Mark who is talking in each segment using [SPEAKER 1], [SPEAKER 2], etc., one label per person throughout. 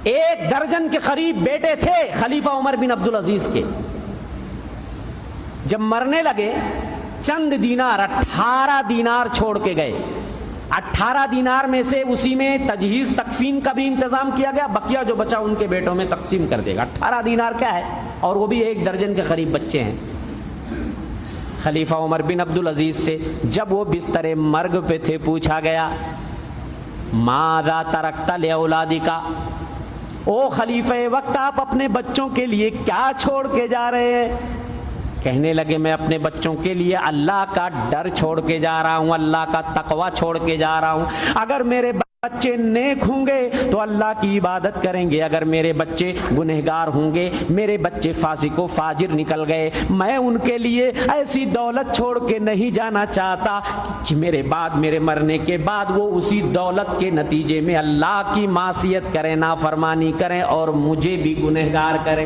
[SPEAKER 1] 1 درجن کے قریب بیٹے تھے خلیفہ عمر بن عبدالعزیز کے. جب مرنے لگے چند دینار 18 دینار چھوڑ کے گئے. 18 دینار میں سے اسی میں تجہیز تکفین کا بھی انتظام کیا گیا, بقیہ جو بچا ان کے بیٹوں میں تقسیم کر دے گا. 18 دینار کیا ہے, اور وہ بھی 1 درجن کے قریب بچے ہیں. خلیفہ عمر بن عبدالعزیز سے جب وہ بستر مرگ پہ تھے پوچھا گیا ماذا ترکت لاولادک, او خلیفہ وقت آپ اپنے بچوں کے لیے کیا چھوڑ کے جا رہے ہیں؟ کہنے لگے میں اپنے بچوں کے لیے اللہ کا ڈر چھوڑ کے جا رہا ہوں, اللہ کا تقوی چھوڑ کے جا رہا ہوں. اگر میرے بچے نیک ہوں گے تو اللہ کی عبادت کریں گے, اگر میرے بچے گنہگار ہوں گے, میرے بچے فاسق و فاجر نکل گئے, میں ان کے لیے ایسی دولت چھوڑ کے نہیں جانا چاہتا کہ میرے بعد, میرے مرنے کے بعد وہ اسی دولت کے نتیجے میں اللہ کی معصیت کریں, نافرمانی کریں اور مجھے بھی گنہگار کریں.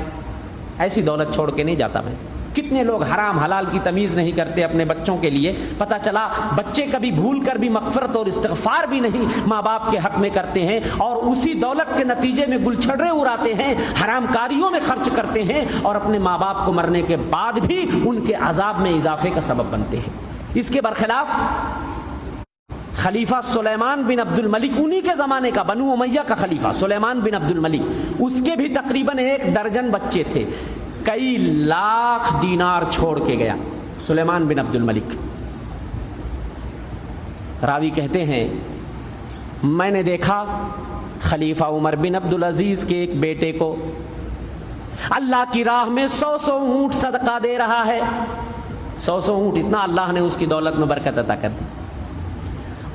[SPEAKER 1] ایسی دولت چھوڑ کے نہیں جاتا میں. کتنے لوگ حرام حلال کی تمیز نہیں کرتے اپنے بچوں کے لیے, پتہ چلا بچے کبھی بھول کر بھی مغفرت اور استغفار بھی نہیں ماں باپ کے حق میں کرتے ہیں, اور اسی دولت کے نتیجے میں گلچھڑے اڑاتے ہیں, حرام کاریوں میں خرچ کرتے ہیں, اور اپنے ماں باپ کو مرنے کے بعد بھی ان کے عذاب میں اضافے کا سبب بنتے ہیں. اس کے برخلاف خلیفہ سلیمان بن عبد الملک, انہی کے زمانے کا, بنو امیہ کا خلیفہ سلیمان بن عبد الملک, اس کے بھی تقریباً 1 درجن بچے تھے. کئی لاکھ دینار چھوڑ کے گیا سلیمان بن عبد الملک. راوی کہتے ہیں میں نے دیکھا خلیفہ عمر بن عبدالعزیز کے ایک بیٹے کو اللہ کی راہ میں 100 اونٹ صدقہ دے رہا ہے. 100 اونٹ, اتنا اللہ نے اس کی دولت میں برکت عطا کر دی.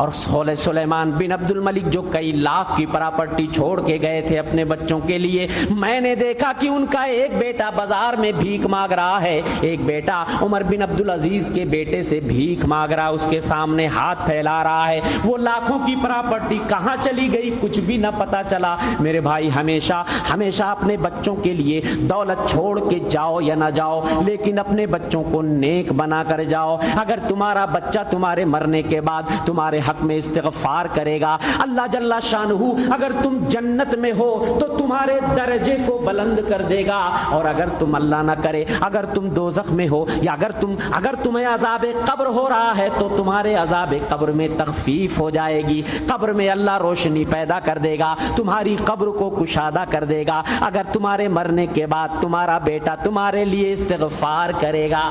[SPEAKER 1] اور سلیمان بن عبد الملک جو کئی لاکھ کی پراپرٹی چھوڑ کے گئے تھے اپنے بچوں کے لیے, میں نے دیکھا کہ ان کا ایک بیٹا بازار میں بھیک مانگ رہا ہے, ایک بیٹا عمر بن عبدالعزیز کے بیٹے سے بھیک مانگ رہا, اس کے سامنے ہاتھ پھیلا رہا ہے. وہ لاکھوں کی پراپرٹی کہاں چلی گئی کچھ بھی نہ پتا چلا. میرے بھائی ہمیشہ ہمیشہ اپنے بچوں کے لیے دولت چھوڑ کے جاؤ یا نہ جاؤ, لیکن اپنے بچوں کو نیک بنا کر جاؤ. اگر تمہارا بچہ تمہارے مرنے کے بعد تمہارے حق میں استغفار کرے گا, اللہ جل شانہ اگر تم جنت میں ہو تو تمہارے درجے کو بلند کر دے گا, اور اگر تم اللہ نہ کرے اگر تم دوزخ میں ہو یا اگر تمہیں عذاب قبر ہو رہا ہے تو تمہارے عذاب قبر میں تخفیف ہو جائے گی. قبر میں اللہ روشنی پیدا کر دے گا, تمہاری قبر کو کشادہ کر دے گا, اگر تمہارے مرنے کے بعد تمہارا بیٹا تمہارے لیے استغفار کرے گا.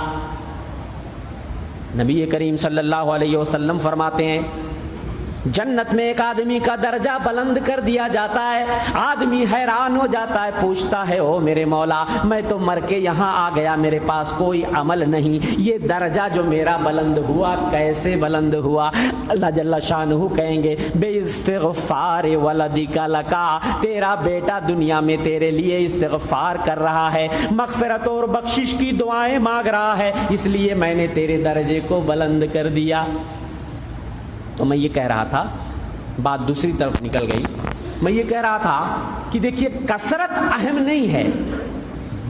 [SPEAKER 1] نبی کریم صلی اللہ علیہ وسلم فرماتے ہیں جنت میں ایک آدمی کا درجہ بلند کر دیا جاتا ہے, آدمی حیران ہو جاتا ہے, پوچھتا ہے او میرے مولا میں تو مر کے یہاں آ گیا, میرے پاس کوئی عمل نہیں, یہ درجہ جو میرا بلند ہوا کیسے بلند ہوا؟ اللہ جل شانہ کہیں گے بے استغفار ولدک لکا, تیرا بیٹا دنیا میں تیرے لیے استغفار کر رہا ہے, مغفرت اور بخشش کی دعائیں مانگ رہا ہے, اس لیے میں نے تیرے درجے کو بلند کر دیا. تو میں یہ کہہ رہا تھا, بات دوسری طرف نکل گئی. میں یہ کہہ رہا تھا کہ دیکھیے کثرت اہم نہیں ہے,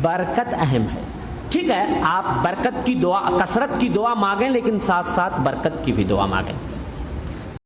[SPEAKER 1] برکت اہم ہے. ٹھیک ہے آپ برکت کی دعا, کثرت کی دعا مانگیں, لیکن ساتھ ساتھ برکت کی بھی دعا مانگیں.